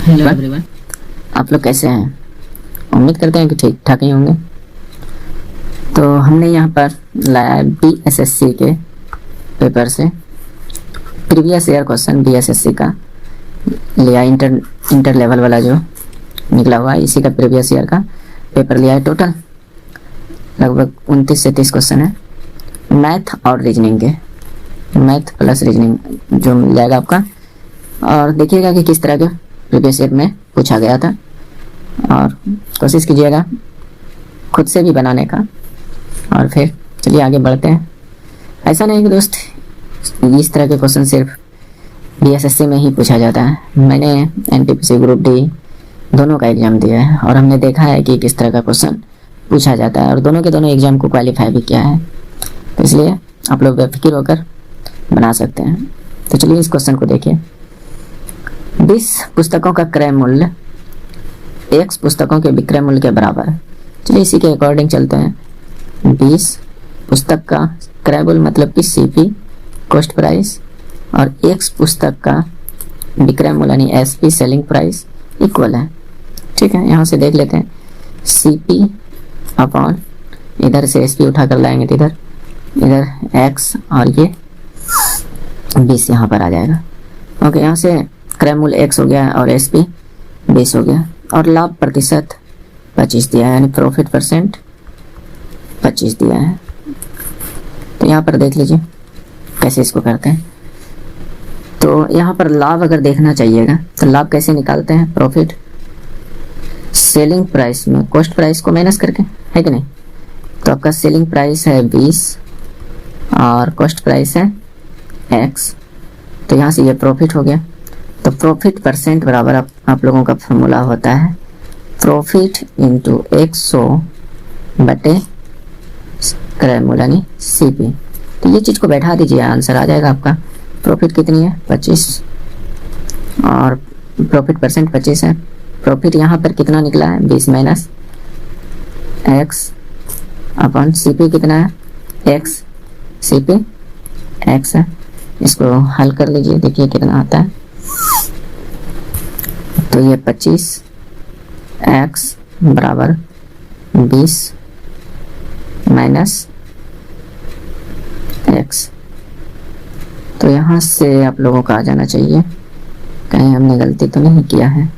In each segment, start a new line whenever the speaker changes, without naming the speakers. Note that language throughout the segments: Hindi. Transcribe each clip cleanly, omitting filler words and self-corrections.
हेलो एवरीवन, आप लोग कैसे हैं? उम्मीद करते हैं कि ठीक ठाक ही होंगे। तो हमने यहाँ पर लाया है BSSC के पेपर से प्रीवियस ईयर क्वेश्चन। BSSC का लिया इंटर लेवल वाला जो निकला हुआ है, इसी का प्रीवियस ईयर का पेपर लिया है। टोटल लगभग 29 से 30 क्वेश्चन है, मैथ और रीजनिंग के, मैथ प्लस रीजनिंग जो मिल जाएगा आपका। और देखिएगा कि किस तरह के प्रीवियस ईयर में पूछा गया था, और कोशिश कीजिएगा खुद से भी बनाने का। और फिर चलिए आगे बढ़ते हैं। ऐसा नहीं कि दोस्त इस तरह के क्वेश्चन सिर्फ BSSC में ही पूछा जाता है। मैंने NTPC ग्रुप D दोनों का एग्ज़ाम दिया है और हमने देखा है कि किस तरह का क्वेश्चन पूछा जाता है, और दोनों के दोनों एग्ज़ाम को क्वालिफाई भी किया है। तो इसलिए आप लोग बेफिक्र होकर बना सकते हैं। तो चलिए इस क्वेश्चन को देखिए। 20 पुस्तकों का क्रय मूल्य X पुस्तकों के विक्रय मूल्य के बराबर है। चलिए इसी के अकॉर्डिंग चलते हैं। 20 पुस्तक का क्रय मूल्य मतलब कि CP कॉस्ट प्राइस, और X पुस्तक का विक्रय मूल्य यानी SP सेलिंग प्राइस इक्वल है। ठीक है, यहाँ से देख लेते हैं। CP अपॉन इधर से SP उठा कर लाएंगे तो इधर X और ये 20 यहाँ पर आ जाएगा। ओके, यहाँ से क्रय मूल्य X हो गया और SP 20 हो गया, और लाभ प्रतिशत 25 दिया है, यानी प्रॉफिट परसेंट 25 दिया है। तो यहाँ पर देख लीजिए कैसे इसको करते हैं। तो यहाँ पर लाभ अगर देखना चाहिएगा तो लाभ कैसे निकालते हैं? प्रॉफिट सेलिंग प्राइस में कॉस्ट प्राइस को माइनस करके, है कि नहीं? तो आपका सेलिंग प्राइस है 20 और कॉस्ट प्राइस है X, तो यहाँ से ये प्रॉफिट हो गया। तो प्रॉफिट परसेंट बराबर आप लोगों का फॉर्मूला होता है प्रॉफिट इंटू 100 बटे क्रय मूल्य यानी CP। तो ये चीज़ को बैठा दीजिए, आंसर आ जाएगा आपका। प्रॉफिट कितनी है? 25, और प्रॉफिट परसेंट 25 है। प्रॉफिट यहाँ पर कितना निकला है? 20 माइनस X अपॉन CP कितना है? X, CP X है। इसको हल कर लीजिए, देखिए कितना आता है। तो ये 25 X बराबर 20 माइनस X। तो यहाँ से आप लोगों का आ जाना चाहिए। कहीं हमने गलती तो नहीं किया है?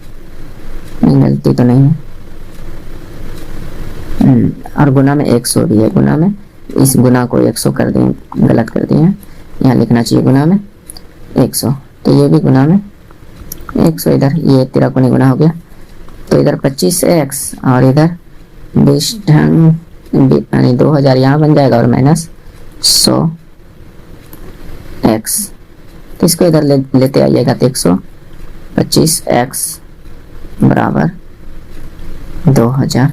नहीं, गलती तो नहीं है। और गुना में 100 भी है, गुना में इस गुना को 100 कर दिए, गलत कर दिए हैं। यहाँ लिखना चाहिए गुना में 100, तो ये भी गुना में 100। इधर ये 13 को नहीं गुना हो गया, तो इधर 25X और इधर 20 यानी 2000 यहाँ बन जाएगा, और माइनस 100X। तो इसको इधर लेते आइएगा तो 125X बराबर 2000।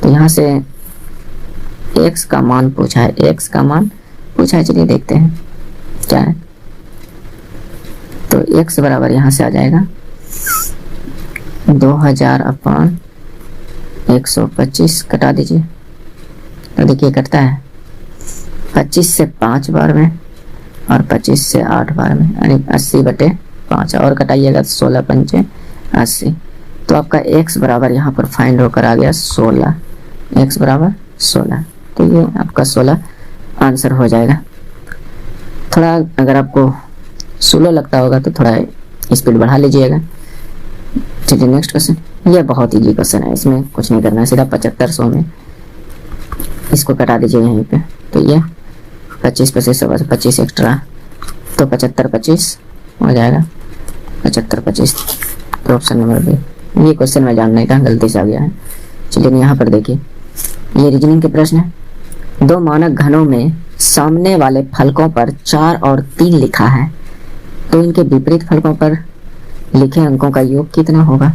तो यहाँ से X का मान पूछा है, X का मान पूछा है। चलिए देखते हैं क्या है। तो X बराबर यहाँ से आ जाएगा 2000 अपॉन 125, कटा दीजिए। तो देखिए कटता है 25 से 5 बार में और 25 से 8 बार में, यानी 80 बटे 5, और कटाइएगा तो 16 पंचे 80। तो आपका X बराबर यहाँ पर फाइंड होकर आ गया 16, X बराबर 16। तो ये आपका 16 आंसर हो जाएगा। थोड़ा अगर आपको स्लो लगता होगा तो थोड़ा स्पीड बढ़ा लीजिएगा। चलिए नेक्स्ट क्वेश्चन। ये बहुत इजी क्वेश्चन है, इसमें कुछ नहीं करना है, सीधा 7500 में इसको कटा दीजिए यहीं पे। तो ये 25 25 एक्स्ट्रा, तो 75 25 हो जाएगा। 75 25 तो ऑप्शन नंबर बी। ये क्वेश्चन में जानने का गलती से आ गया है। चलिए यहाँ पर देखिए, ये रीजनिंग के प्रश्न है। 2 मानक घनों में सामने वाले फलकों पर 4 और 3 लिखा है, तो इनके विपरीत फलकों पर लिखे अंकों का योग कितना होगा?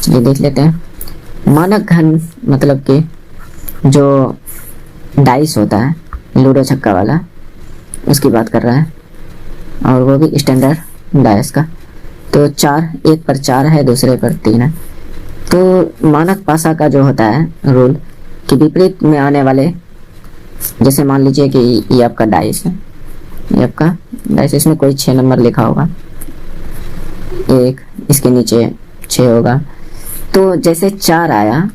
चलिए देख लेते हैं। मानक घन मतलब कि जो डाइस होता है, लूडो छक्का वाला, उसकी बात कर रहा है, और वो भी स्टैंडर्ड डाइस का। तो 4, एक पर 4 है, दूसरे पर 3 है। तो मानक पासा का जो होता है रूल कि विपरीत में आने वाले, जैसे मान लीजिए कि ये आपका डाइस है, ये आपका डाइस, इसमें कोई 6 नंबर लिखा होगा, एक इसके नीचे 6 होगा। तो जैसे 4 आया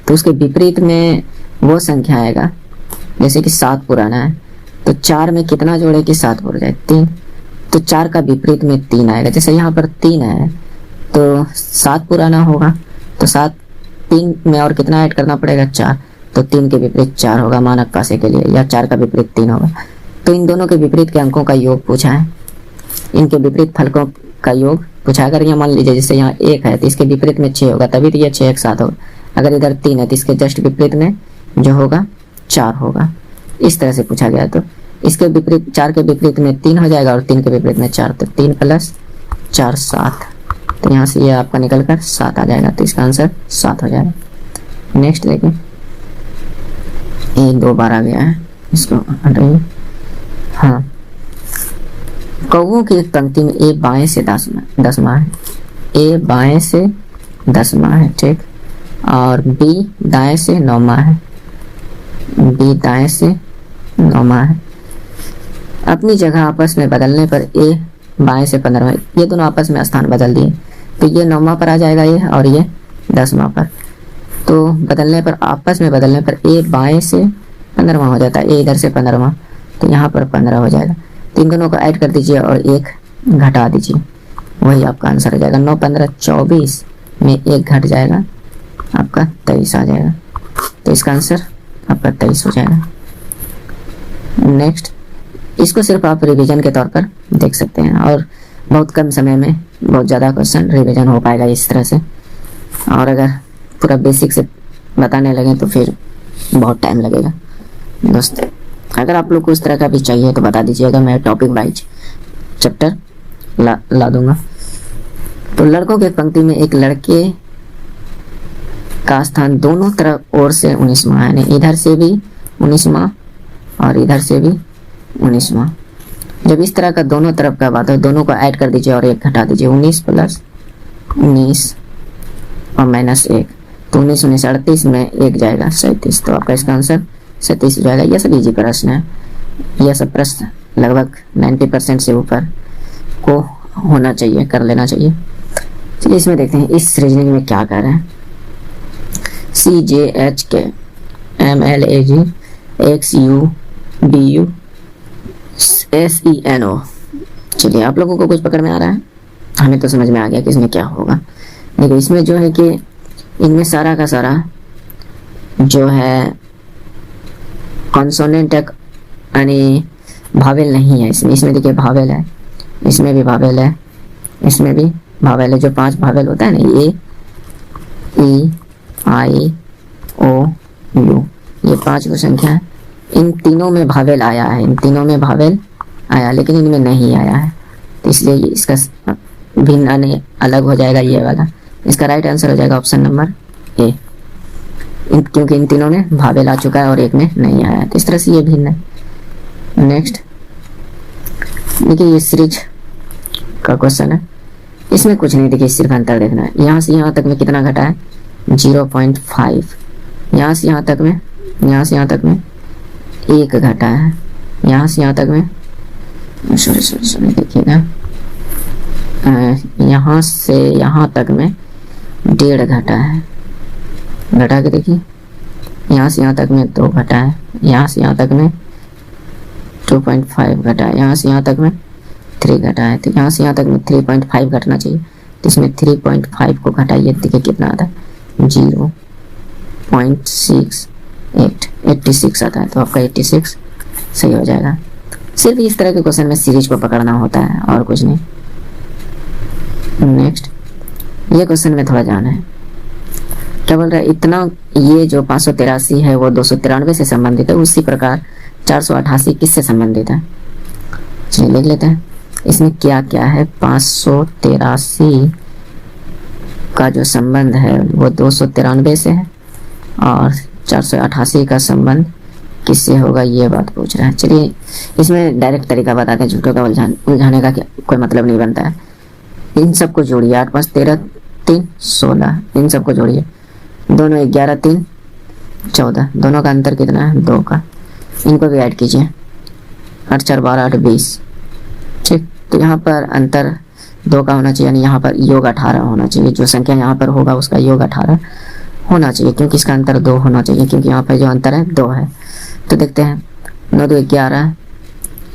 तो उसके विपरीत में वो संख्या आएगा, जैसे कि 7 पुराना है तो 4 में कितना जोड़े कि 7 पुर जाए 3, तो 4 का विपरीत में 3 आएगा। जैसे यहाँ पर 3 है तो 7 पुराना होगा, तो 7 3 में और कितना ऐड करना पड़ेगा 4, तो 3 के विपरीत 4 होगा मानक कासे के लिए, या 4 का विपरीत 3 होगा। तो इन दोनों के विपरीत के अंकों का योग पूछा है, इनके विपरीत फलकों का योग पूछा। अगर यहाँ मान लीजिए जैसे यहाँ 1 है तो इसके विपरीत में 6 होगा, तभी तो ये 6 एक साथ होगा। अगर इधर 3 है तो इसके जस्ट विपरीत में जो होगा 4 होगा। इस तरह से पूछा गया। तो इसके विपरीत 4 के विपरीत में 3 हो जाएगा और 3 के विपरीत में 4, तो 3 + 4 7। तो यहाँ से ये आपका निकल कर 7 आ जाएगा, तो इसका आंसर 7 हो जाएगा। नेक्स्ट देखिए, ये 2 बार आ गया है, इसको हटाइए। हाँ, कौवों की एक पंक्ति में ए बाएं से 10वां है, ए बाएं से 10वां है, ठीक, और बी दाएं से 9वां है, बी दाएं से 9वां है। अपनी जगह आपस में बदलने पर ए बाएं से 15वां, ये दोनों आपस में स्थान बदल दिए, तो ये 9वां पर आ जाएगा ये, और ये 10वां पर। तो बदलने पर, आपस में बदलने पर ए बाएं से 15वां हो जाता है, ए इधर से 15वां, तो यहाँ पर 15 हो जाएगा। तो इन दोनों को ऐड कर दीजिए और 1 घटा दीजिए, वही आपका आंसर हो जाएगा। 9 15 24 में 1 घट जाएगा, आपका 23 आ जाएगा। तो इसका आंसर आपका 23 हो जाएगा। नेक्स्ट, इसको सिर्फ आप रिवीजन के तौर पर देख सकते हैं, और बहुत कम समय में बहुत ज़्यादा क्वेश्चन रिवीजन हो पाएगा इस तरह से। और अगर पूरा बेसिक से बताने लगे तो फिर बहुत टाइम लगेगा। दोस्तों, अगर आप लोग को उस तरह का भी चाहिए तो बता दीजिएगा, मैं टॉपिक वाइज चैप्टर ला दूंगा। तो लड़कों के पंक्ति में एक लड़के का स्थान दोनों तरफ ओर से 19वां है, यानी इधर से भी 19वां और इधर से भी 19वां। जब इस तरह का दोनों तरफ का बात हो, दोनों को ऐड कर दीजिए और 1 घटा दीजिए, 19 + 19 और -1, तो 19 19 38 में 1 जाएगा 37। तो आपका इसका आंसर 37 हो जाएगा। यह सब इजी प्रश्न है, यह सब प्रश्न लगभग 90% से ऊपर को होना चाहिए, कर लेना चाहिए। चलिए इसमें देखते हैं इस रीजनिंग में क्या कर रहे हैं। CJHK MLAG XU BU SENO। चलिए, आप लोगों को कुछ पकड़ में आ रहा है? हमें तो समझ में आ गया कि इसमें क्या होगा। देखिए, इसमें जो है कि इनमें सारा का सारा जो है कॉन्सोनेंट यानी भावेल नहीं है इसमें। इसमें देखिए भावेल है, इसमें भी भावेल है, इसमें भी भावेल है। जो 5 भावेल होता है ना, ए ई आई ओ यू, ये 5 को संख्या है। इन तीनों में भावेल आया है, इन तीनों में भावेल आया, लेकिन इनमें नहीं आया है, तो इसलिए इसका भिन्न यानी अलग हो जाएगा ये वाला। इसका राइट आंसर हो जाएगा ऑप्शन नंबर ए, क्योंकि इन तीनों में भावेल आ चुका है और एक में नहीं आया है, तो इस तरह से ये भिन्न है। नेक्स्ट देखिए, ये सीरीज का क्वेश्चन है। इसमें कुछ नहीं, देखिए सिर्फ अंतर देखना है। यहाँ से यहाँ तक में कितना घटा है 0.5, यहाँ से यहाँ तक में, यहाँ से यहाँ तक में 1 घटा है, यहाँ से यहाँ तक में सॉरी देखिएगा, यहाँ से यहाँ तक में 1.5 घटा है, घटा के देखिए, यहाँ से यहाँ तक में 2 घटा है, यहाँ से यहाँ तक में 2.5 घटा है, यहाँ से यहाँ तक में 3 घटा है, तो यहाँ से यहाँ तक में 3.5 घटना चाहिए। तो इसमें 3.5 को घटाइए, देखिए कितना आता है 0.86 आता है, तो आपका 86 सही हो जाएगा। सिर्फ इस तरह के क्वेश्चन में सीरीज को पकड़ना होता है और कुछ नहीं। नेक्स्ट, ये क्वेश्चन में थोड़ा जाना है। क्या बोल रहा है, इतना ये जो 583 है वो 293 से संबंधित है, उसी प्रकार 488 किससे संबंधित है। चलिए लिख लेते हैं, इसमें क्या क्या है। 583 का जो संबंध है वो 293 से है, और 488 का संबंध किससे होगा ये बात पूछ रहा है। चलिए इसमें डायरेक्ट तरीका बताते हैं, झूठों का उलझाने का कोई मतलब नहीं बनता है। इन सबको जोड़िए, 8 5 13 3 16, इन सबको जोड़िए, दोनों 11 3 14, दोनों का अंतर कितना है 2 का, इनको भी ऐड कीजिए, 8 4 12 8 20, ठीक। तो यहाँ पर अंतर 2 का होना चाहिए, यानी यहाँ पर योग 18 होना चाहिए। जो संख्या यहाँ पर होगा उसका योग 18 होना चाहिए, क्योंकि इसका अंतर 2 होना चाहिए, क्योंकि यहाँ पर जो अंतर है 2 है। तो देखते हैं 9 2 11,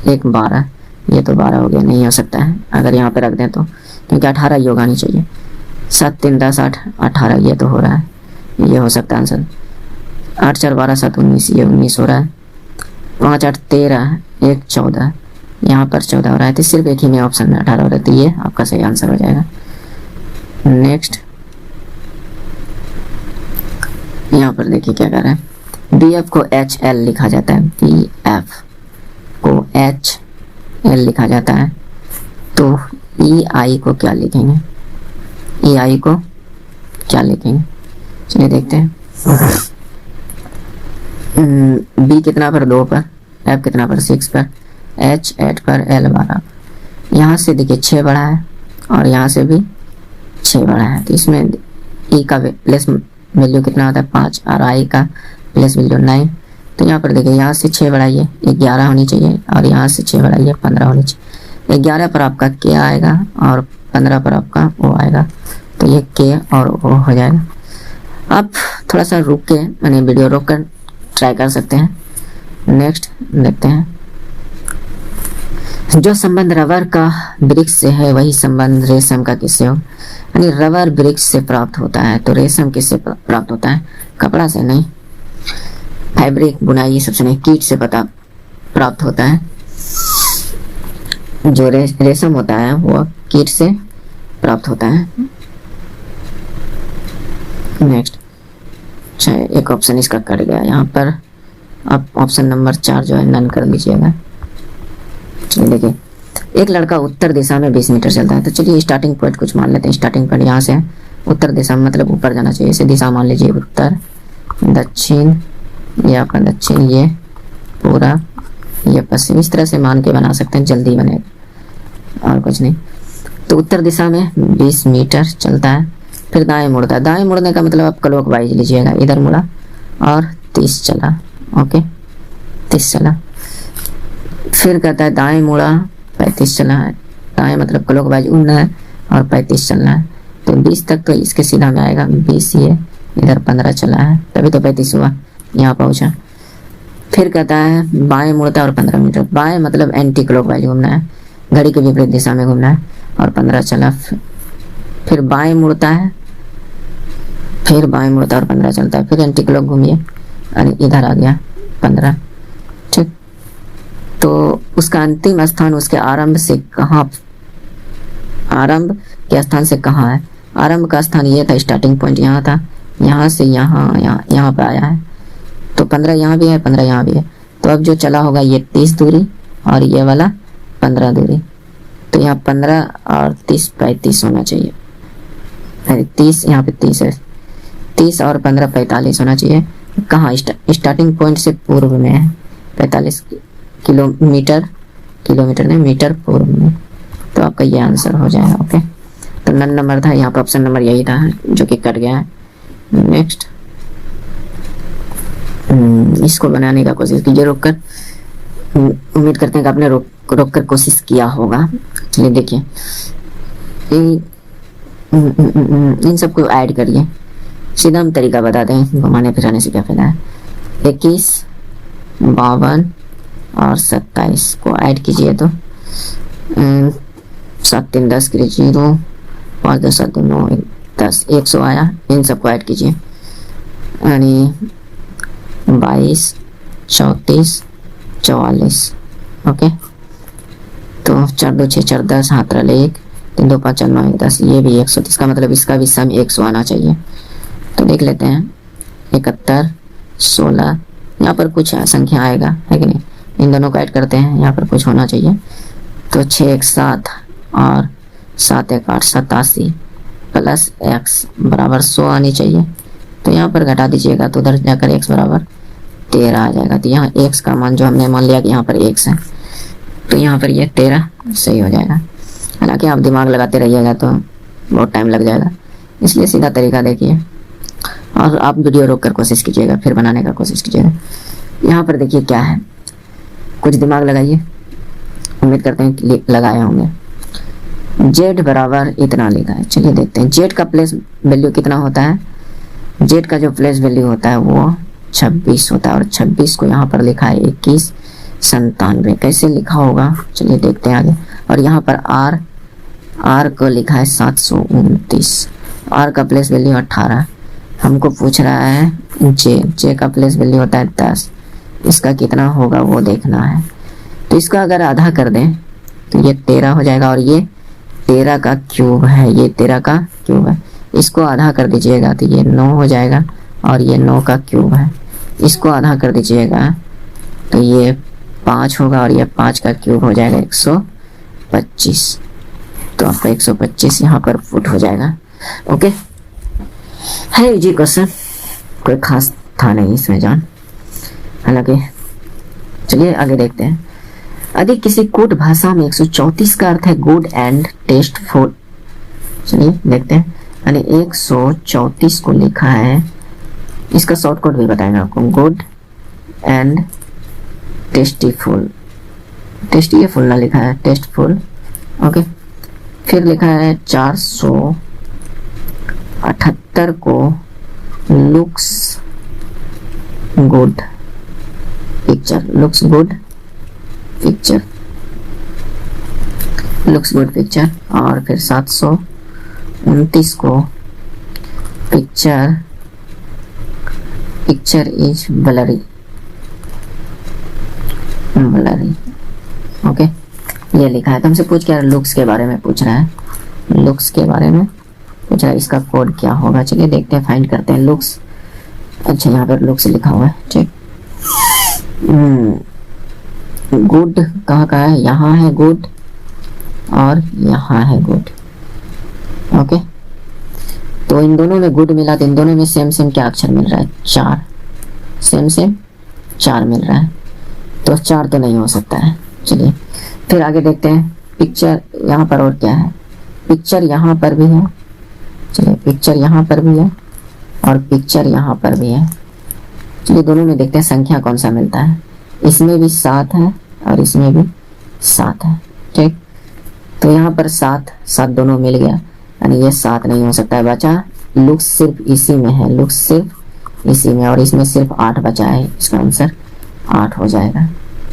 1 12, ये तो 12 हो गया, नहीं हो सकता है अगर यहाँ पे रख दें तो, क्योंकि 18 योग आनी चाहिए। 7 3 10 8 18, ये तो हो रहा है, ये हो सकता है आंसर। 8 4 12 7 19, ये 19 हो रहा है। 5 8 13, 1 14, यहाँ पर 14 हो रहा है, तो सिर्फ एक ही में ऑप्शन में 18 हो रहा है, तो ये आपका सही आंसर हो जाएगा। नेक्स्ट यहाँ पर देखिए क्या कर रहे हैं, BF को HL लिखा जाता है, BF को HL लिखा जाता है, तो EI को क्या लिखेंगे, EI को क्या लिखेंगे, चलिए देखते हैं। B कितना पर 2 पर, F कितना पर 6 पर, H 8 पर, L 12। यहाँ से देखिए 6 बड़ा है और यहाँ से भी 6 बड़ा है, तो इसमें E का प्लेस वैल्यू कितना होता है 5 और I का प्लेस वैल्यू 9। तो यहाँ पर देखिए यहाँ से 6 बढ़ाइए 11 होनी चाहिए और यहाँ से 6 बढ़ाइए 15 होनी चाहिए। 11 पर आपका K आएगा और 15 पर आपका O आएगा, तो ये K और O हो जाएगा। आप थोड़ा सा रुक के मैंने वीडियो रोक कर ट्राई कर सकते हैं। नेक्स्ट देखते हैं, जो संबंध रबर का वृक्ष से है वही संबंध रेशम का किससे हो, यानी रबर वृक्ष से प्राप्त होता है, तो रेशम किससे प्राप्त होता है, कपड़ा से नहीं, फैब्रिक बुनाई सबसे नहीं, कीट से पता प्राप्त होता है। जो रेशम होता है वो कीट से प्राप्त होता है। नेक्स्ट अच्छा, एक ऑप्शन इसका कट गया यहाँ पर, आप ऑप्शन नंबर 4 जो है नन कर लीजिएगा। चलिए देखिए, एक लड़का उत्तर दिशा में 20 मीटर चलता है, तो चलिए स्टार्टिंग पॉइंट कुछ मान लेते हैं। स्टार्टिंग पॉइंट यहाँ से है, उत्तर दिशा में मतलब ऊपर जाना चाहिए, इसे दिशा मान लीजिए, उत्तर दक्षिण, ये आपका दक्षिण, ये पूरा, ये पश्चिम, इस तरह से मान के बना सकते हैं, जल्दी बनेगा और कुछ नहीं। तो उत्तर दिशा में 20 मीटर चलता है, फिर दाएं मुड़ता है। दाएं मुड़ने का मतलब आप क्लॉकवाइज लीजिएगा, इधर मुड़ा और 30 चला, ओके 30 चला, फिर कहता है दाएं मुड़ा 35 चला है, दाएं मतलब क्लॉकवाइज उड़ना है और 35 चलना है, तो 20 तक तो इसके सीधा में आएगा। 20 ये इधर 15 चला है, तभी तो 35 हुआ, यहाँ पहुंचा। फिर कहता है बाएं मुड़ता है और 15 मीटर, बाएं मतलब एंटी क्लॉकवाइज घूमना है, घड़ी के विपरीत दिशा में घूमना है, और 15 चला। फिर बाएं मुड़ता है, फिर बाएं मुड़ता है और 15 चलता है, फिर एंटी क्लॉक घूमिए और इधर आ गया 15, ठीक। तो उसका अंतिम स्थान उसके आरंभ से कहाँ, आरंभ के स्थान से कहाँ है, आरंभ का स्थान ये था, स्टार्टिंग पॉइंट यहाँ था, यहाँ से यहाँ पे आया है, तो 15 यहाँ भी है, 15 यहाँ भी है, तो अब जो चला होगा ये 30 दूरी और ये वाला 15 दूरी, तो यहाँ 15 और 30 35 होना चाहिए, 30 यहाँ पे 30 है, 30 और 15 45 होना चाहिए। कहाँ, स्टार्टिंग पॉइंट से पूर्व में है, 45 किलोमीटर, किलोमीटर नहीं मीटर पूर्व में, तो आपका ये आंसर हो जाएगा, ओके। तो नन नंबर था यहाँ पर, ऑप्शन नंबर यही था जो कि कट गया है। नेक्स्ट इसको बनाने का कोशिश कीजिए रोक कर, उम्मीद करते हैं कि आपने रोक कर कोशिश किया होगा। चलिए देखिए, इन सबको ऐड करिए, सीधा हम तरीका बता दें, घुमाने फिराने से क्या फायदा है। 21 52 और 27 को ऐड कीजिए तो 7 3 10 के 0, 5 10 7 9 10, 100 आया। इन सबको ऐड कीजिए, यानी 22 34 44, ओके। तो 4 2 6 4 10, हाथ रले 1 3 2 5 4 9 1 10, ये भी 130 का मतलब इसका भी सम 100 आना चाहिए। तो देख लेते हैं, 71 16, यहाँ पर कुछ संख्या आएगा है कि नहीं, इन दोनों को ऐड करते हैं, यहाँ पर कुछ होना चाहिए। तो 6 1 7 और 7 1 8 87 प्लस x बराबर 100 आनी चाहिए, तो यहाँ पर घटा दीजिएगा, तो उधर जाकर x बराबर 13 आ जाएगा। तो यहाँ x का मान जो हमने मान लिया कि यहाँ पर x है, तो यहाँ पर ये 13 सही हो जाएगा। हालांकि आप दिमाग लगाते रहिएगा तो बहुत टाइम लग जाएगा, इसलिए सीधा तरीका देखिए और आप वीडियो रोक कर कोशिश कीजिएगा, फिर बनाने का कोशिश कीजिएगा। यहाँ पर देखिए क्या है, कुछ दिमाग लगाइए, उम्मीद करते हैं कि लगाए होंगे। जेड बराबर इतना लिखा है। चलिए देखते हैं जेड का प्लेस वैल्यू कितना होता है। जेड का जो प्लेस वैल्यू होता है वो 26 होता है और 26 को यहाँ पर लिखा है 2197। कैसे लिखा होगा चलिए देखते हैं आगे। और यहाँ पर आर को लिखा है 729। आर का प्लेस वैल्यू 18। हमको पूछ रहा है जे का प्लेस वैल्यू होता है 10। इसका कितना होगा वो देखना है। तो इसका अगर आधा कर दें तो ये 13 हो जाएगा और ये 13 का क्यूब है, ये 13 का क्यूब है। इसको आधा कर दीजिएगा तो ये 9 हो जाएगा और ये 9 का क्यूब है। इसको आधा कर दीजिएगा तो ये 5 होगा और ये 5 का क्यूब हो जाएगा 125। तो आपका 125 यहाँ पर फुट हो जाएगा। ओके, है जी क्वेश्चन, कोई खास था नहीं इसमें जान, हालांकि चलिए आगे देखते हैं। यदि किसी कोड भाषा में 134 का अर्थ है गुड एंड टेस्टफुल। चलिए देखते हैं। यानी 134 को लिखा है, इसका शॉर्ट कोड भी बताएगा आपको, गुड एंड टेस्टीफुल। टेस्टीफुल ना लिखा है, टेस्टफुल। ओके, फिर लिखा है 478 को looks good picture, looks good picture, looks good picture. और फिर 729 को picture is blurry, blurry. Okay, ये लिखा है। तो हमसे पूछ क्या लुक्स के बारे में पूछ रहा है, लुक्स के बारे में पूछ रहा है, इसका कोड क्या होगा। चलिए देखते हैं, फाइंड करते हैं लुक्स। अच्छा, यहाँ पर लुक्स लिखा हुआ है, ठीक। गुड कहाँ का है, यहाँ है गुड और यहाँ है गुड। ओके, तो इन दोनों में गुड मिला तो इन दोनों में सेम सेम क्या अक्षर मिल रहा है, 4, सेम सेम 4 मिल रहा है। तो 4 तो नहीं हो सकता है। चलिए फिर आगे देखते हैं। पिक्चर यहाँ पर और क्या है, पिक्चर यहाँ पर भी है। चलिए पिक्चर यहाँ पर भी है और पिक्चर यहाँ पर भी है। चलिए दोनों में देखते हैं संख्या कौन सा मिलता है। इसमें भी 7 है और इसमें भी 7 है, ठीक। तो यहाँ पर 7 दोनों मिल गया, यानी ये 7 नहीं हो सकता है। बचा लुक्स सिर्फ इसी में है, लुक्स सिर्फ इसी में, और इसमें सिर्फ 8 बचा है। इसका आंसर 8 हो जाएगा।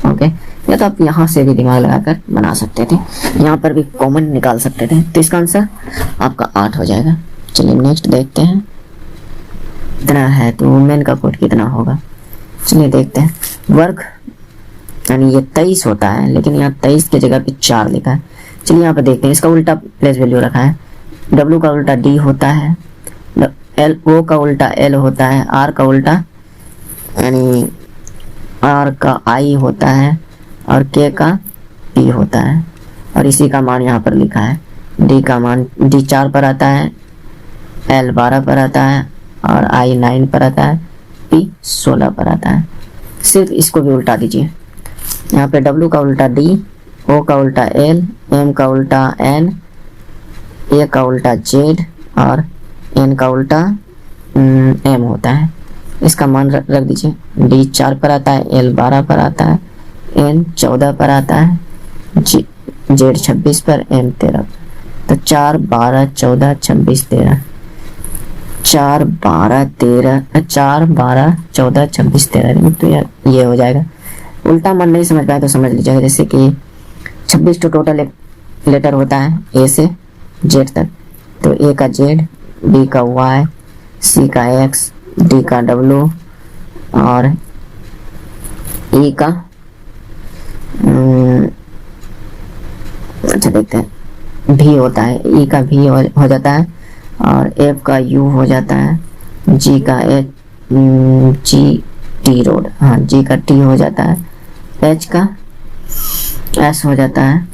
ओके, या तो आप यहाँ से भी दिमाग लगाकर बना सकते थे, यहाँ पर भी कॉमन निकाल सकते थे। तो इसका आंसर आपका 8 हो जाएगा। चलिए नेक्स्ट देखते हैं। इतना है तो वुमेन का कोड कितना होगा। चलिए देखते हैं। वर्क यानी ये 23 होता है, लेकिन यहाँ 23 की जगह पे 4 लिखा है। चलिए यहाँ पर देखते हैं। इसका उल्टा प्लेस वैल्यू रखा है। W का उल्टा D होता है, O का उल्टा L होता है, R का उल्टा यानी R का I होता है और K का P होता है। और इसी का मान यहाँ पर लिखा है। D का मान D 4 पर आता है, L 12 पर आता है और I 9 पर आता है, P 16 पर आता है। सिर्फ इसको भी उल्टा दीजिए। यहाँ पे W का उल्टा D, O का उल्टा L, M का उल्टा N, A का उल्टा Z और N का उल्टा M होता है। इसका मान रख दीजिए। D 4 पर आता है, L 12 पर आता है, N 14 पर आता है, Z 26 पर, M 13 पर। तो 4 12 14 26 13, 4 12 13, 4 12 14 26 13। तो ये हो जाएगा। उल्टा मान नहीं समझ पाए तो समझ लीजिएगा। जैसे कि 26 तो टोटल लेटर होता है A से Z तक। तो A का Z, B का Y, C का X, D का W और E का अच्छा देखते हैं V होता है। E का V हो जाता है और F का U हो जाता है, G का G T रोड, हाँ G का T हो जाता है, H का S हो जाता है,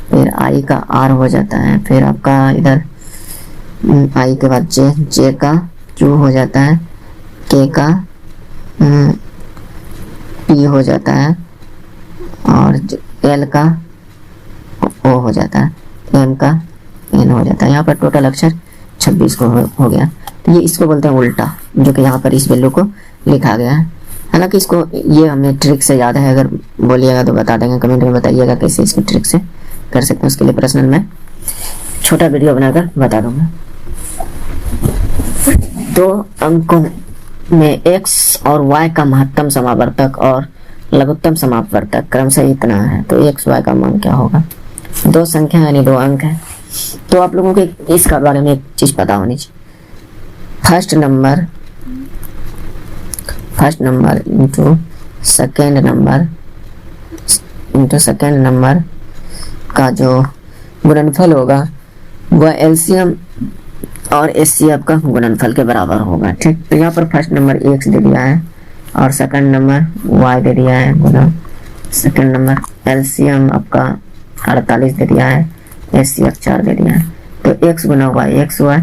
फिर I का R हो जाता है, फिर आपका इधर I के बाद J का Q हो जाता है, K का P हो जाता है और L का O हो जाता है, M का N हो जाता है। यहाँ पर टोटल अक्षर 26 को हो गया। तो ये इसको बोलते हैं उल्टा, जो कि यहाँ पर इस वैल्यू को लिखा गया है। हालांकि इसको ये हमें ट्रिक से याद है, अगर बोलिएगा तो बता देंगे, कमेंट में बताइएगा कैसे इसको ट्रिक से कर सकते हैं। उसके लिए पर्सनल में छोटा वीडियो बनाकर बता दूंगा। दो अंकों में x और y का महत्तम समावर्तक और लघुत्तम समावर्तक क्रमशः इतना है, तो x y का मान क्या होगा। दो संख्या यानी दो अंक है, तो आप लोगों को इसका बारे में एक चीज पता होनी चाहिए। First number into second number का जो गुणनफल होगा वह एलसीएम और एचसीएफ का गुणनफल के बराबर होगा। ठीक, तो यहाँ पर फर्स्ट नंबर x दे दिया है और सेकंड नंबर y दे दिया है गुना सेकंड नंबर एलसीएम आपका 48 दे दिया है, एचसीएफ 4 दे दिया है। तो x गुना y xy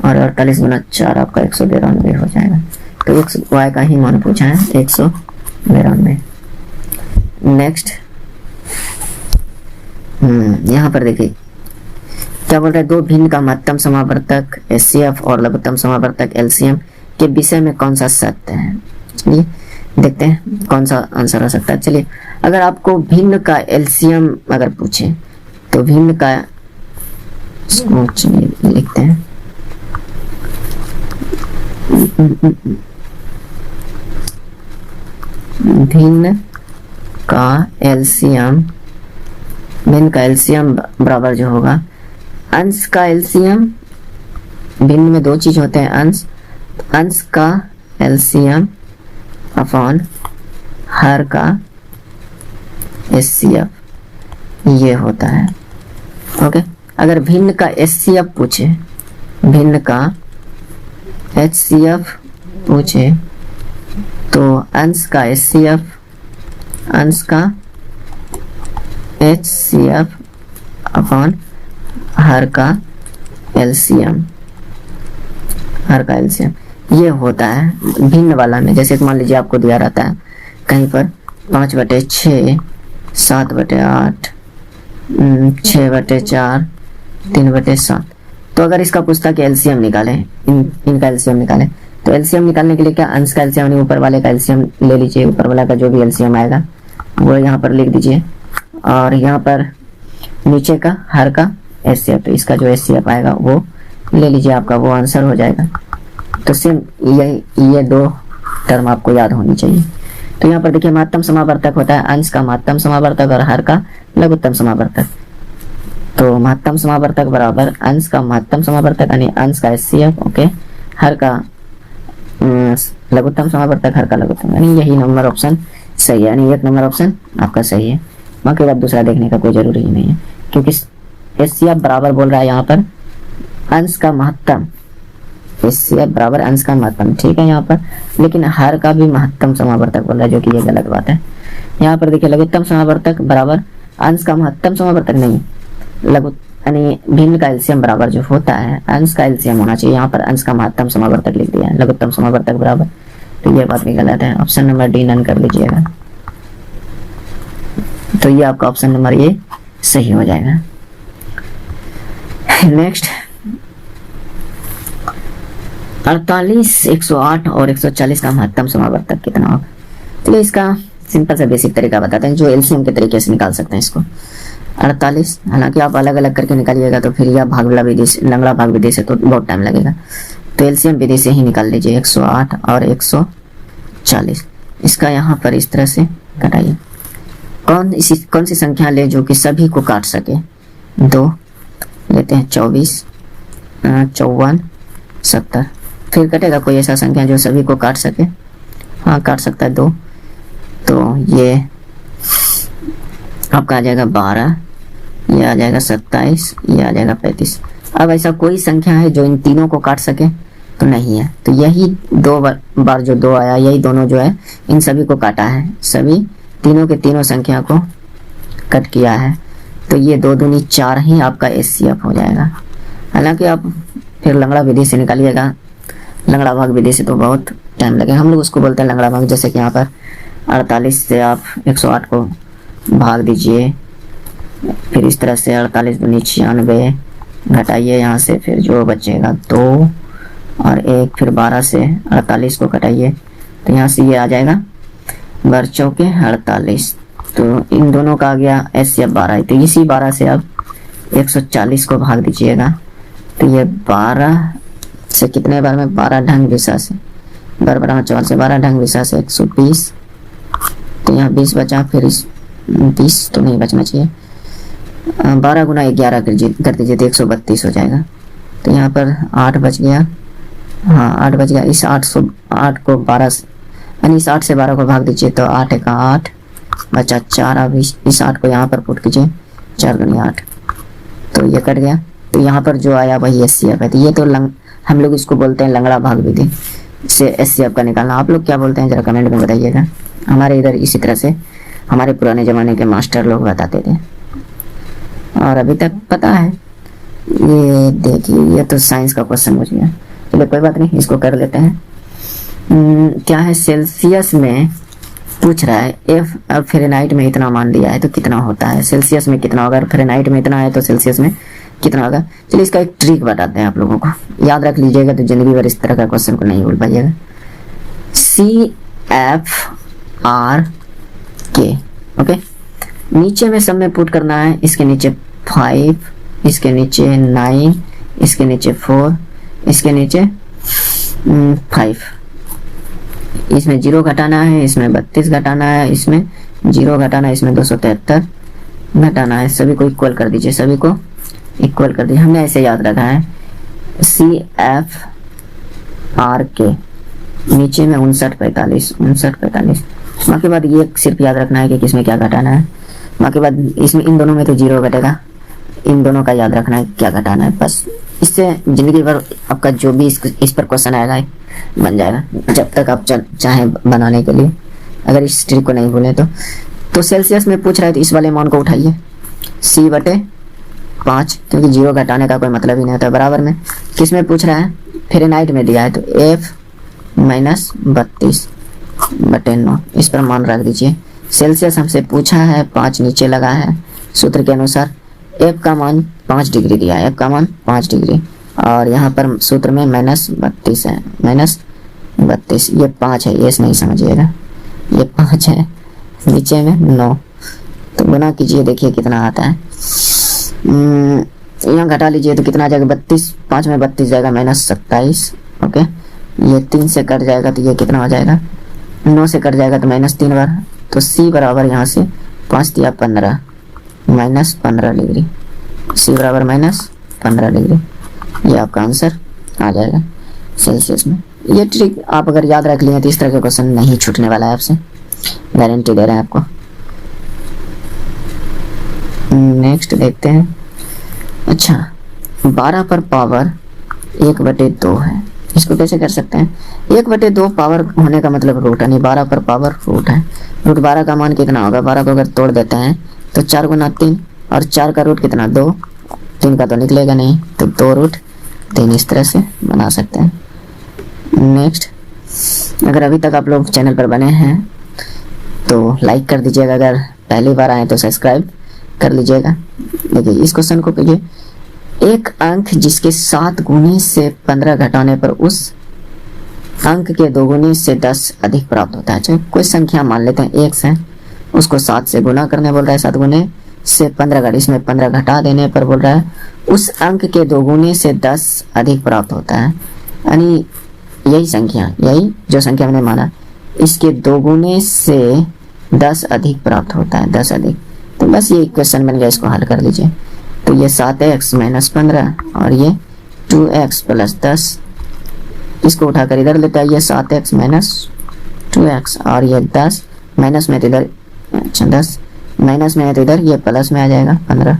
और 48 गुना 4 आपका 192 हो जाएगा। तो xy का ही मान पूछा है 192। नेक्स्ट यहाँ पर देखिए क्या बोल रहा है, दो भिन्न का महत्तम समावर्तक एचसीएफ और लघुत्तम समावर्तक एलसीएम के विषय में कौन सा सत्य है। चलिए देखते हैं कौन सा आंसर हो सकता है। चलिए अगर आपको भिन्न का एलसीएम अगर पूछे तो भिन्न का, चलिए लिखते हैं भिन्न का एलसीएम बराबर जो होगा अंश का एलसीएम, भिन्न में दो चीज होते हैं, अंश का एलसीएम अपॉन हर का एचसीएफ, ये होता है। ओके, अगर भिन्न का एचसीएफ पूछे, भिन्न का एचसीएफ पूछे तो अंश का एचसीएफ, अंश का एचसीएफ अपॉन हर का एलसीएम, हर का एलसीएम ये होता है भिन्न वाला में। जैसे मान लीजिए आपको दिया रहता है कहीं पर 5/6, 7/8, 6/4, 3/7, तो अगर इसका पूछता कि एलसीएम निकालें, इनका एलसीएम निकालें, तो एलसीएम निकालने के लिए क्या अंश का एलसीएम यानी ऊपर वाले का एलसीएम ले लीजिए, ऊपर वाला का जो भी एलसीएम आएगा वो यहाँ पर लिख दीजिए और यहाँ पर नीचे का हर का एचसीएफ, तो इसका जो एचसीएफ आएगा वो ले लीजिए, आपका वो आंसर हो जाएगा। तो सेम ये दो टर्म आपको याद होनी चाहिए। तो यहाँ पर देखिए महत्तम समावर्तक होता है अंश का महत्तम समावर्तक और हर का लघुत्तम समावर्तक। तो महत्तम समावर्तक बराबर अंश का महत्तम समावर्तक यानी अंश का एचसीएफ, ओके, हर का लघुत्तम समावर्तक हर का लघुत्तम, यानी यही नंबर ऑप्शन सही है, यानी एक नंबर ऑप्शन आपका सही है। बाकी अब दूसरा देखने का कोई जरूरी ही नहीं है क्योंकि एचसीएफ बराबर बोल रहा है यहाँ पर अंश का महत्तम, एचसीएफ बराबर अंश का महत्तम, ठीक है यहाँ पर, लेकिन हर का भी महत्तम समावर्तक बोल रहा है जो कि ये गलत बात है। यहाँ पर देखिए लघुत्तम समावर्तक बराबर अंश का महत्तम समावर्तक नहीं, लघु यानी भिन्न का एलसीएम बराबर जो होता है अंश का एलसीएम होना चाहिए, यहाँ पर अंश का महत्तम समावर्तक लिख दिया है, लघुत्तम समावर्तक बराबर, तो ये बात भी गलत है। ऑप्शन नंबर डी नन कर लीजिएगा, तो ये आपका ऑप्शन नंबर ए सही हो जाएगा। नेक्स्ट 48, 108 और 140 का महत्तम समावर्तक कितना होगा। चलिए इसका सिंपल सा बेसिक तरीका बताते हैं जो एलसीएम के तरीके से निकाल सकते हैं इसको। 48, हालांकि आप अलग अलग करके निकालिएगा तो फिर यह भागला विधि से, लंगड़ा भाग विधि से तो बहुत टाइम लगेगा, तो एलसीएम विधि से ही निकाल लीजिए। 108 और 140 इसका यहाँ पर इस तरह से घटाइए। कौन सी संख्या ले जो कि सभी को काट सके। 2 लेते हैं, 24, 54, 70, फिर कटेगा कोई ऐसा संख्या जो सभी को काट सके। हाँ काट सकता है 2, तो ये आपका आ जाएगा 12, ये आ जाएगा 27, ये आ जाएगा 35। अब ऐसा कोई संख्या है जो इन तीनों को काट सके तो नहीं है, तो यही दो बार जो 2 आया यही दोनों जो है इन सभी को काटा है, सभी तीनों के तीनों संख्या को कट किया है, तो ये 2 दूनी 4 ही आपका एचसीएफ हो जाएगा। हालांकि आप फिर लंगड़ा विधि से निकालिएगा, लंगड़ा भाग विधि से तो बहुत टाइम लगेगा, हम लोग उसको बोलते हैं लंगड़ा भाग। जैसे कि यहाँ पर 48 से आप 108 को भाग दीजिए, फिर इस तरह से 48 दूनी 96 घटाइए यहाँ से, फिर जो बचेगा 2 और 1, फिर 12 से 48 को घटाइए, तो यहाँ से ये आ जाएगा 12 चौके 48, तो इन दोनों का आ गया एचसीएफ 12, तो इसी 12 से आप 140 को भाग दीजिएगा तो ये 12 से कितने बार में, 12 ढंग विशा से, 12 4 से 12 ढंग विशा से 120, तो यहाँ 20 बचा, फिर इस 20 तो नहीं बचना चाहिए, 12 गुना 11 कर दीजिए तो 132 हो जाएगा। तो यहाँ पर 8 बच गया, हाँ 8 बच गया। इस 8 को 12 यानी इस 8 से 12 को भाग दीजिए तो 8 का 8 बचा 4। अब इस 8 को यहाँ पर पुट कीजिए, 4 गुनी 8, तो ये कट गया। तो यहाँ पर जो आया वही एचसीएफ है। तो ये तो हम लोग इसको बोलते हैं लंगड़ा भाग विधि से एचसीएफ का निकालना। आप लोग क्या बोलते हैं जरा कमेंट में बताइएगा। हमारे इधर इसी तरह से हमारे पुराने ज़माने के मास्टर लोग बताते थे और अभी तक पता है। ये देखिए, ये तो साइंस का क्वेश्चन मुझ गया, चलिए कोई बात नहीं, इसको कर लेते हैं। क्या है, सेल्सियस में पूछ रहा है एफ, अब फ़ारेनहाइट में इतना मान दिया है तो कितना होता है, सेल्सियस में कितना होगा, फ़ारेनहाइट में इतना है तो सेल्सियस में कितना होगा। चलिए इसका एक ट्रिक बताते हैं आप लोगों को, याद रख लीजिएगा तो जिंदगी भर इस तरह का क्वेश्चन को नहीं भूल पाइएगा। CFR ओके, नीचे में सब में पुट करना है, इसके नीचे 5, इसके नीचे 9, इसके नीचे 4, इसके नीचे 5, इसमें 0 घटाना है, इसमें 32 घटाना है, इसमें 0 घटाना है, इसमें 273 घटाना है। सभी को इक्वल कर दीजिए, सभी को इक्वल कर दीजिए। हमने ऐसे याद रखा है CFR के नीचे में 59 45 59 45। बाकी बात ये सिर्फ याद रखना है कि किसमें क्या घटाना है। बाकी बात इसमें इन दोनों में तो 0 घटेगा, इन दोनों का याद रखना है क्या घटाना है। बस इससे जिंदगी भर आपका जो भी इस पर क्वेश्चन आएगा बन जाएगा, जब तक आप चाहें बनाने के लिए। अगर इस ट्रिक को नहीं भूलें तो सेल्सियस में पूछ रहा है तो इस वाले मान को उठाइए, C/5, क्योंकि 0 घटाने का कोई मतलब ही नहीं होता। बराबर में किस में पूछ रहा है, फ़ारेनहाइट में दिया है तो F-32/9 इस पर मान रख दीजिए। सेल्सियस हमसे पूछा है, 5 नीचे लगा है। सूत्र के अनुसार F का मान 5 डिग्री दिया है, F का मान 5 डिग्री, और यहाँ पर सूत्र में -32 है, -32। ये 5 है, ये नहीं समझिएगा, ये 5 है, नीचे में 9, तो गुना कीजिए, देखिए कितना आता है। यहाँ घटा लीजिए तो कितना आ जाएगा, 32, 5 में 32 जाएगा, -27 ओके। ये 3 से कट जाएगा तो ये कितना हो जाएगा, 9 से कट जाएगा तो -3 बार, तो C बराबर यहाँ से 5 दिया 15, -15 डिग्री। C बराबर -15 डिग्री, ये आपका आंसर आ जाएगा सेल्सियस में। ये ट्रिक आप अगर याद रख लिए तो इस तरह के क्वेश्चन नहीं छूटने वाला है आपसे, गारंटी दे रहे हैं आपको। नेक्स्ट देखते हैं। अच्छा, 12 पर पावर 1/2 है, इसको कैसे कर सकते हैं। 1/2 पावर होने का मतलब रूट है, नहीं 12 पर पावर रूट है। रूट 12 का मान कितना होगा, 12 को अगर तोड़ देते हैं तो 4 गुना 3, और 4 का रूट कितना 2, 3 का तो निकलेगा नहीं, तो 2 रूट 3 इस तरह से बना सकते हैं। नेक्स्ट, अगर अभी तक आप लोग चैनल पर बने हैं तो लाइक कर दीजिएगा, अगर पहली बार आए तो सब्सक्राइब कर लीजिएगा। देखिए इस क्वेश्चन को कीजिए, एक अंक जिसके 7 गुने से 15 घटाने पर उस अंक के 2 गुने से 10 अधिक प्राप्त होता है। चाहे कोई संख्या मान लेते हैं, x है, उसको 7 से गुना करने बोल रहा है, 7 गुने से 15 घटा, इसमें 15 घटा देने पर बोल रहा है उस अंक के 2 गुने से 10 अधिक प्राप्त होता है। यानी यही संख्या, यही जो संख्या हमने माना, इसके 2 गुने से 10 अधिक प्राप्त होता है, 10 अधिक। तो बस ये क्वेश्चन बन गया, इसको हल कर लीजिए। तो ये 7x - 15 और ये 2x + 10, इसको उठाकर इधर लेता है, ये 7x - 2x और ये 10 माइनस में तो इधर, अच्छा 10 माइनस में है तो इधर ये प्लस में आ जाएगा 15।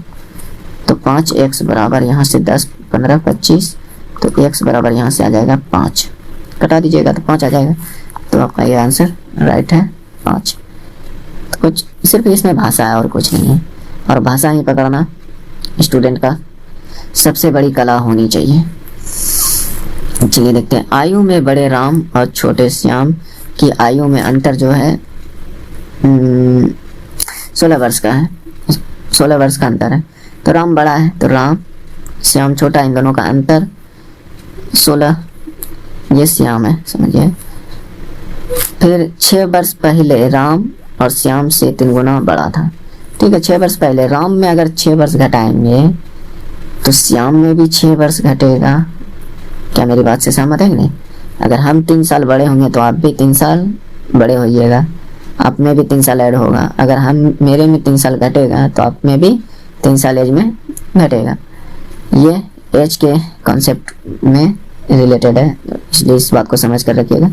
तो 5x बराबर यहाँ से 10 15 25, तो x बराबर यहाँ से आ जाएगा 5, कटा दीजिएगा तो 5 आ जाएगा। तो आपका ये आंसर राइट है 5। तो कुछ सिर्फ इसमें भाषा है और कुछ नहीं है, और भाषा ही पकड़ना स्टूडेंट का सबसे बड़ी कला होनी चाहिए। चलिए देखते हैं, आयु में बड़े राम और छोटे श्याम की आयु में अंतर जो है 16 वर्ष का है, 16 वर्ष का अंतर है। तो राम बड़ा है तो राम, श्याम छोटा, इन दोनों का अंतर 16, ये श्याम है, समझिए। फिर 6 वर्ष पहले राम और श्याम से 3 गुना बड़ा था, ठीक है। 6 वर्ष पहले राम में अगर 6 वर्ष घटाएंगे तो श्याम में भी 6 वर्ष घटेगा। क्या मेरी बात से सहमत है कि नहीं? अगर हम 3 साल बड़े होंगे तो आप भी 3 साल बड़े होइएगा, आप में भी 3 साल ऐड होगा। अगर हम मेरे में 3 साल घटेगा तो आप में भी 3 साल एज में घटेगा। ये एज के कॉन्सेप्ट में रिलेटेड है, इसलिए इस बात को समझ कर रखिएगा।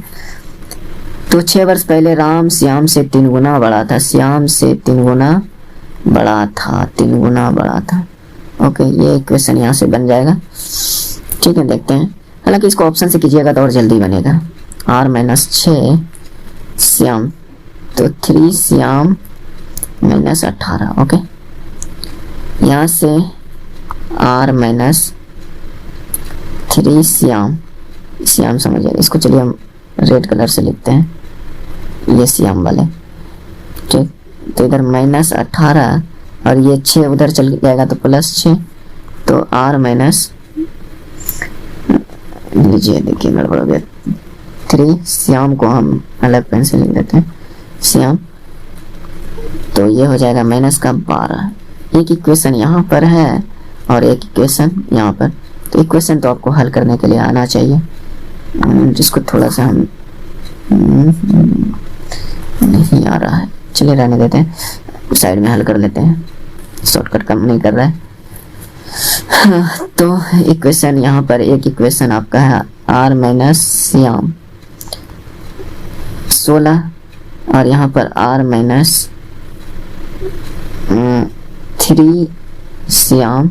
तो 6 वर्ष पहले राम श्याम से 3 गुना बड़ा था, श्याम से 3 गुना बड़ा था, 3 गुना बड़ा था। ओके, ये क्वेश्चन यहाँ से बन जाएगा। ठीक है, देखते हैं। हालांकि इसको ऑप्शन से कीजिएगा तो और जल्दी बनेगा। r-6 श्याम, तो 3 श्याम -18। ओके, यहाँ से r-3 श्याम, श्याम समझिए इसको। चलिए हम रेड कलर से लिखते हैं, ये श्याम वाले। ठीक, तो इधर -18 और ये 6 उधर चल जाएगा तो +6, तो r- लीजिए, देखिए गड़बड़ हो गया। 3 श्याम को हम अलग पेन से लिख देते हैं, श्याम, तो ये हो जाएगा -12। एक इक्वेशन यहाँ पर है और एक इक्वेशन यहाँ पर। तो इक्वेशन तो आपको हल करने के लिए आना चाहिए, जिसको थोड़ा सा हम नहीं आ रहा है, चलिए रहने देते हैं, साइड में हल कर लेते हैं, शॉर्टकट कम नहीं कर रहा है। तो इक्वेशन यहाँ पर एक इक्वेशन आपका है r- श्याम 16 और यहाँ पर r- 3 श्याम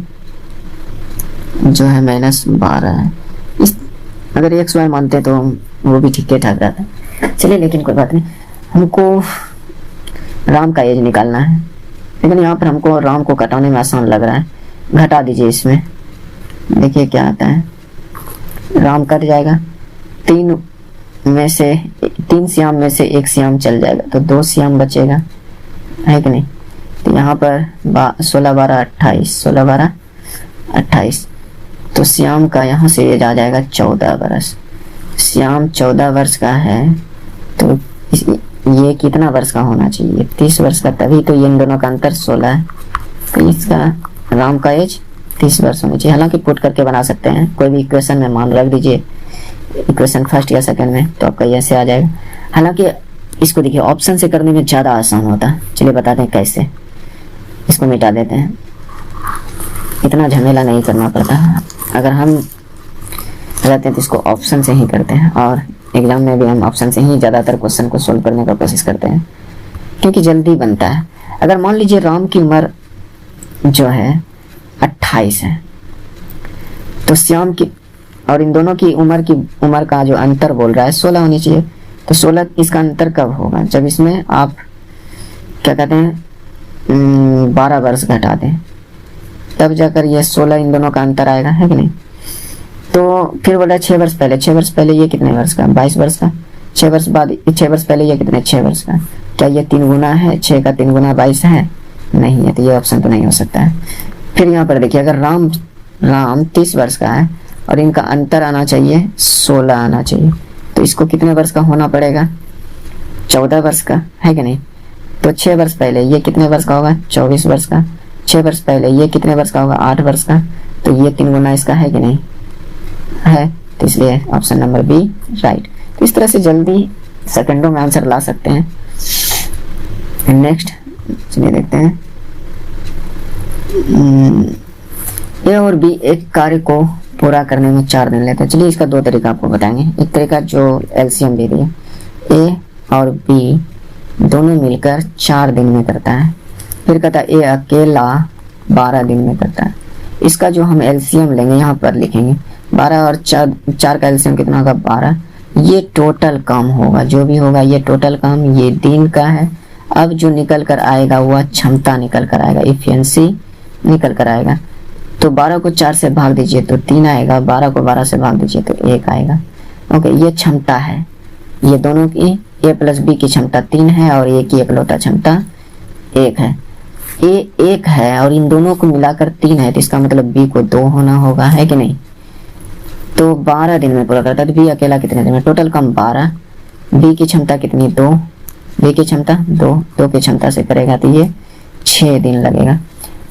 जो है -12 है। इस अगर XY मानते तो वो भी ठीक ठाक रहता है। चलिए, लेकिन कोई बात नहीं, हमको राम का एज निकालना है, लेकिन यहाँ पर हमको राम को घटाने में आसान लग रहा है। घटा दीजिए इसमें, देखिए क्या आता है। राम कट जाएगा, 3 श्याम में से 1 श्याम चल जाएगा, तो 2 श्याम बचेगा, है कि नहीं? तो यहाँ पर 16 12 28, 16 12 28, तो श्याम का यहाँ से एज आ जाएगा 14 वर्ष। श्याम 14 वर्ष का है, तो ये कितना वर्ष का होना चाहिए? 30 वर्ष का, तभी तो ये इन दोनों का अंतर 16 है। तो इसका राम का एज 30 वर्ष होनी चाहिए। हालांकि पुट करके बना सकते हैं, कोई भी इक्वेशन में मान रख दीजिए, इक्वेशन फर्स्ट या सेकंड में, तो आपका ये से आ जाएगा। हालांकि इसको देखिए ऑप्शन से करने में ज़्यादा आसान होता है। चलिए बताते हैं कैसे। इसको मिटा देते हैं, इतना झमेला नहीं करना पड़ता। अगर हम रहते हैं तो इसको ऑप्शन से ही करते हैं, और एग्जाम में भी हम ऑप्शन से ही ज़्यादातर क्वेश्चन को सोल्व करने का कोशिश करते हैं, क्योंकि जल्दी बनता है। अगर मान लीजिए राम की उम्र जो है 28 है, तो श्याम की और इन दोनों की उम्र का जो अंतर बोल रहा है 16 होनी चाहिए। तो 16 इसका अंतर कब होगा? जब इसमें आप क्या कहते हैं 12 वर्ष घटा दें, तब जाकर ये 16 इन दोनों का अंतर आएगा, है कि नहीं? तो फिर बोला 6 वर्ष पहले, 6 वर्ष पहले ये कितने वर्ष का? 22 वर्ष का। 6 वर्ष बाद 6 वर्ष पहले ये कितने? 6 वर्ष का। क्या ये 3 गुना है? 6 का 3 गुना 22 है? नहीं है, तो ये ऑप्शन तो नहीं हो सकता है। फिर यहाँ पर देखिए, अगर राम 30 वर्ष का है और इनका अंतर आना चाहिए 16 आना चाहिए, तो इसको कितने वर्ष का होना पड़ेगा? 14 वर्ष का, है कि नहीं? तो 6 वर्ष पहले ये कितने वर्ष का होगा? 24 वर्ष का। 6 वर्ष पहले ये कितने वर्ष का होगा? 8 वर्ष का। तो ये 3 गुना इसका है कि नहीं है? तो इसलिए ऑप्शन नंबर बी राइट। तो इस तरह से जल्दी सेकंडों में आंसर ला सकते हैं। नेक्स्ट चलिए देखते हैं। ए और बी एक कार्य को पूरा करने में 4 दिन लेते हैं। चलिए इसका 2 तरीका आपको बताएंगे। एक तरीका जो एलसीएम दे दिया, ए और बी दोनों मिलकर 4 दिन में करता है। फिर कहता है ए अकेला 12 दिन में करता है। इसका जो हम एलसीएम लेंगे यहाँ पर लिखेंगे 12 और 4 का एलसीएम कितना होगा? 12। ये टोटल काम होगा, जो भी होगा ये टोटल काम, ये दिन का है। अब जो निकल कर आएगा वह क्षमता निकल कर आएगा, इफिशिएंसी निकल कर आएगा। तो 12 को 4 से भाग दीजिए तो 3 आएगा, 12 को 12 से भाग दीजिए तो 1 आएगा। ओके, ये क्षमता है। ये दोनों की ए प्लस बी की क्षमता 3 है और ए की इकलौता क्षमता 1 है। ए 1 है और इन दोनों को मिलाकर 3 है, तो इसका मतलब बी को 2 होना होगा, है कि नहीं? तो 12 दिन में पूरा करता है। तो बी अकेला कितने दिन में? टोटल काम 12। बी की क्षमता कितनी? 2। बी की क्षमता 2 की क्षमता से करेगा तो ये 6 दिन लगेगा।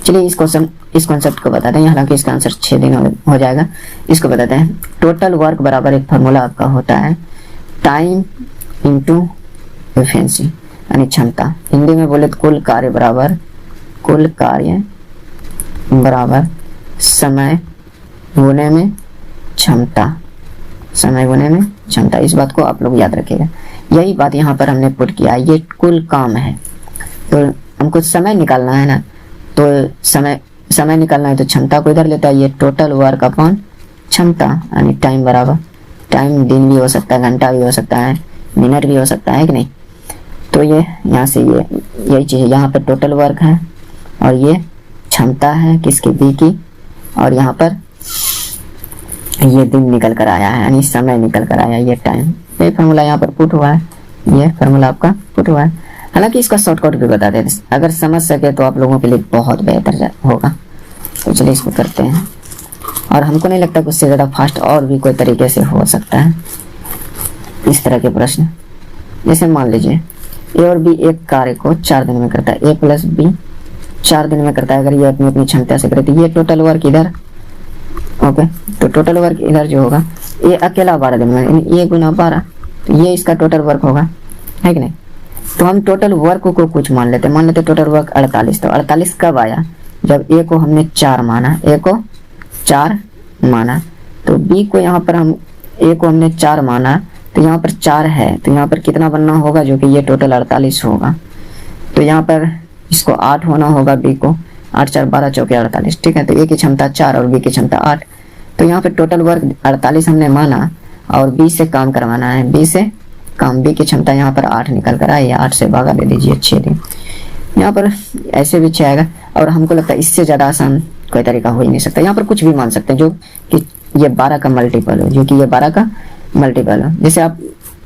चलिए इसको इस कॉन्सेप्ट को बताते हैं, हालांकि इसका आंसर 6 दिन हो जाएगा। इसको बताते हैं टोटल वर्क बराबर एक फार्मूला आपका होता है टाइम इंटू एफिशिएंसी यानी क्षमता। हिंदी में बोले तो कुल कार्य बराबर समय गुने में क्षमता, समय गुने में क्षमता। इस बात को आप लोग याद रखिएगा। यही बात यहाँ पर हमने पुट किया, ये कुल काम है तो हमको समय निकालना है ना, तो समय निकालना है तो क्षमता को इधर लेता है, ये टोटल वर्क अपॉन क्षमता यानी टाइम बराबर, टाइम दिन भी हो सकता है, घंटा भी हो सकता है, मिनट भी हो सकता है कि नहीं। तो ये यहाँ से ये यही चीज़ है, यहाँ पर टोटल वर्क है और ये क्षमता है किसकी, बी की, और यहाँ पर ये दिन निकल कर आया है यानी समय निकल कर आया, ये टाइम। ये फार्मूला यहाँ पर पुट हुआ है, ये फार्मूला आपका पुट हुआ है। हालांकि इसका शॉर्टकट भी बता देते, अगर समझ सके तो आप लोगों के लिए बहुत बेहतर होगा। तो चलिए इसको करते हैं, और हमको नहीं लगता कि उससे ज़्यादा फास्ट और भी कोई तरीके से हो सकता है इस तरह के प्रश्न। जैसे मान लीजिए ए और बी एक कार्य को 4 दिन में करता है, ए प्लस बी 4 दिन में करता है। अगर ये अपनी अपनी क्षमता से करे तो ये टोटल वर्क इधर, ओके, तो टोटल वर्क इधर जो होगा ये अकेला 12 दिन में, ये गुना 12, तो ये इसका टोटल वर्क होगा, है कि नहीं। तो हम टोटल वर्क को कुछ मान लेते हैं, मान लेते टोटल वर्क 48। तो 48 कब आया, जब ए को हमने 4 माना, ए को 4 माना, तो बी को यहाँ पर हम ए को हमने 4 माना, तो यहाँ पर 4 है, तो यहाँ पर कितना बनना होगा, जो कि ये टोटल 48 होगा। तो यहाँ पर इसको 8 होना होगा, बी को 8 4 12 चौके 48, ठीक है। तो ए की क्षमता 4 और बी की क्षमता 8, तो यहाँ पर टोटल वर्क 48 हमने माना और बी से काम करवाना है, बी से काम, बी की क्षमता यहाँ पर 8 निकल कर आई, 8 से भागा दे दीजिए 6 दिन। यहाँ पर ऐसे भी 6 आएगा, और हमको लगता है इससे ज़्यादा आसान कोई तरीका हो ही नहीं सकता। यहाँ पर कुछ भी मान सकते हैं जो कि ये 12 का मल्टीपल हो, जो कि ये 12 का मल्टीपल हो। जैसे आप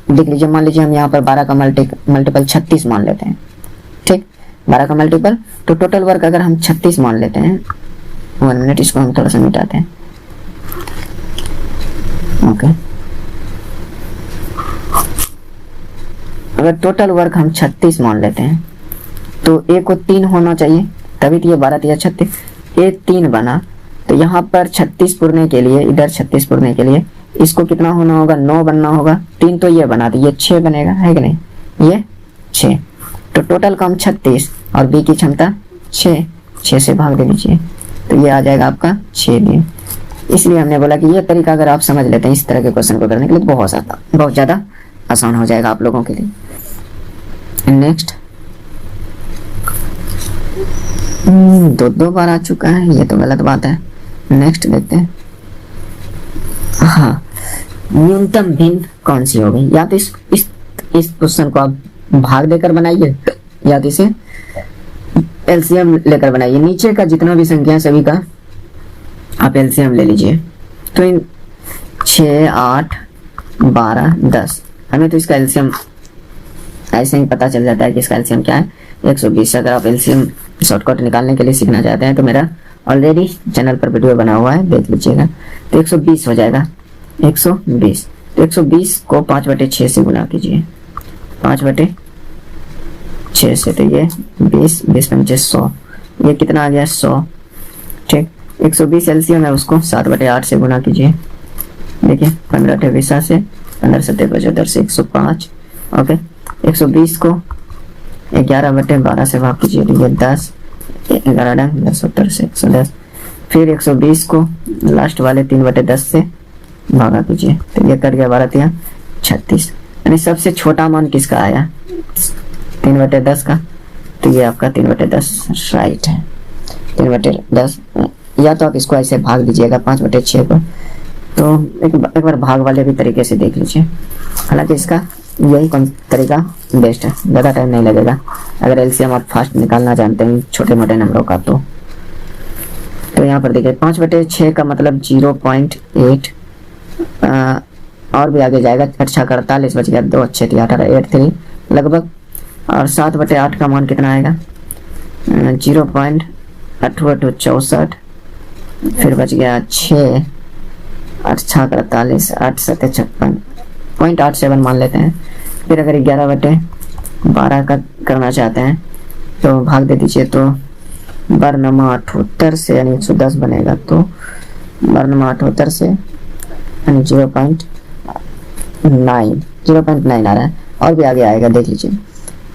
देख लीजिए, मान लीजिए हम यहाँ पर 12 का मल्टीपल 36 मान लेते हैं, ठीक, 12 का मल्टीपल, तो टोटल वर्क अगर हम 36 मान लेते हैं, 1 मिनट इसको हम थोड़ा सा मिटाते हैं, ओके। अगर टोटल वर्क हम 36 मान लेते हैं तो ए को 3 होना चाहिए, तभी तो ये 12 3 36, ए 3 बना, तो यहाँ पर 36 पुरने के लिए, इधर 36 पुरने के लिए इसको कितना होना होगा, 9 बनना होगा। 3 तो ये बना, तो ये 6 बनेगा, है कि नहीं, ये 6। तो टोटल काम 36 और बी की क्षमता 6 से भाग दे दीजिए, तो ये आ जाएगा आपका 6 दिन। इसलिए हमने बोला कि ये तरीका अगर आप समझ लेते हैं इस तरह के क्वेश्चन को करने के लिए, बहुत ज़्यादा आसान हो जाएगा आप लोगों के लिए। नेक्स्ट 2 बार आ चुका है, ये तो गलत बात है। नेक्स्ट देखते हैं, हाँ, न्यूनतम भिन्न कौन सी होगी। या तो इस क्वेश्चन को आप भाग देकर बनाइए, या तो इसे एलसीएम लेकर बनाइए। नीचे का जितना भी संख्या है सभी का आप एलसीएम ले लीजिए। तो इन 6 8 12 10, हमें तो इसका एलसीएम ऐसे ही पता चल जाता है कि इसका एलसीएम क्या है, 120। अगर आप एलसीएम शॉर्टकट निकालने के लिए सीखना चाहते हैं तो मेरा ऑलरेडी चैनल पर वीडियो बना हुआ है, देख लीजिएगा। तो 120 हो जाएगा, 120। तो 120 को 5/6 से गुना कीजिए, 5/6 से, तो ये 20 20 5 100, ये कितना आ गया 100, ठीक। 120 एलसीएम है, उसको 7/8 से गुना कीजिए, देखिए 15 × 20 से 15 7 75 से 105, ओके। 120 को 11/12 से भाग कीजिए, तो ये 10, 11 10 70 से 110। फिर 120 को लास्ट वाले 3/10 से भागा कीजिए, तो ये कट गया 12 3 36। यानी सबसे छोटा मान किसका आया, 3/10 का, तो ये आपका 3/10 राइट है, 3/10। या तो आप इसको ऐसे भाग दीजिएगा 5/6 को, तो एक बार भाग वाले भी तरीके से देख लीजिए। हालांकि इसका यही तरीका बेस्ट है, ज़्यादा टाइम नहीं लगेगा अगर एलसीएम आप फास्ट निकालना जानते हैं छोटे मोटे नंबरों का। तो यहाँ पर देखिए 5/6 का मतलब 0.8, और भी आगे जाएगा, 48 बच गया, 2 अच्छे 18 83 लगभग। और 7/8 का मान कितना आएगा, 0.88 64, फिर बच गया 6 8 6 48 8 7 56, 0.87 मान लेते हैं। फिर अगर 11/12 का करना चाहते हैं तो भाग दे दीजिए, तो बरनमा 78 से यानी 110 बनेगा, तो बरनमा 78 से यानी 0.9 आ रहा है, और भी आगे आएगा देख लीजिए।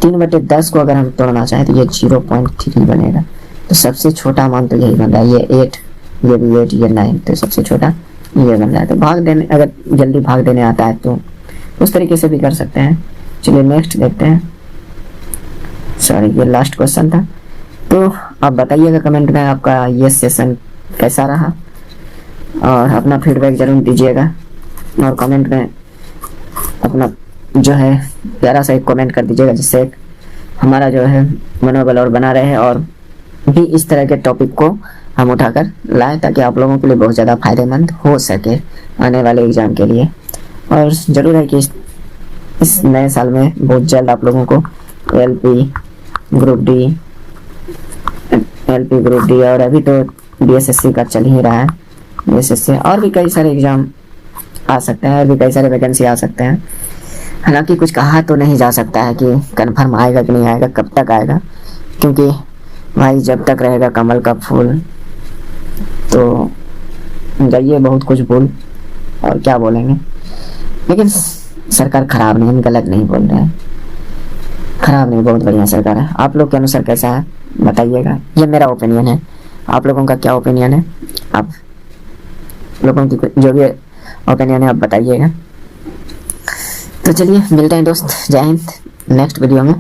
3/10 को अगर हम तोड़ना चाहें तो ये 0.3 बनेगा। तो सबसे छोटा मान तो यही बन रहा है, ये 8, ये भी 8, ये 9, तो सबसे छोटा ये बन रहा है। तो भाग देने, अगर जल्दी भाग देने आता है तो उस तरीके से भी कर सकते हैं। चलिए नेक्स्ट देखते हैं। सॉरी, ये लास्ट क्वेश्चन था। तो आप बताइएगा कमेंट में आपका ये सेशन कैसा रहा, और अपना फीडबैक जरूर दीजिएगा, और कमेंट में अपना जो है प्यारा सा एक कमेंट कर दीजिएगा, जिससे हमारा जो है मनोबल और बना रहे, और भी इस तरह के टॉपिक को हम उठाकर लाएं, ताकि आप लोगों के लिए बहुत ज़्यादा फायदेमंद हो सके आने वाले एग्ज़ाम के लिए। और ज़रूर है कि इस नए साल में बहुत जल्द आप लोगों को एलपी ग्रुप डी और अभी तो बीएसएससी का चल ही रहा है, बीएसएससी और भी कई सारे एग्ज़ाम आ सकते हैं, और भी कई सारे वैकेंसी आ सकते हैं। हालांकि कुछ कहा तो नहीं जा सकता है कि कन्फर्म आएगा कि नहीं आएगा, कब तक आएगा, क्योंकि भाई जब तक रहेगा कमल का फूल तो जाइए बहुत कुछ बोल, और क्या बोलेंगे। लेकिन सरकार खराब नहीं, हम गलत नहीं बोल रहे हैं, खराब नहीं, बहुत बढ़िया सरकार है। आप लोग के अनुसार कैसा है बताइएगा, ये मेरा ओपिनियन है। आप लोगों का क्या ओपिनियन है, आप लोगों की जो भी ओपिनियन है आप बताइएगा। तो चलिए मिलते हैं दोस्त, जय हिंद नेक्स्ट वीडियो में।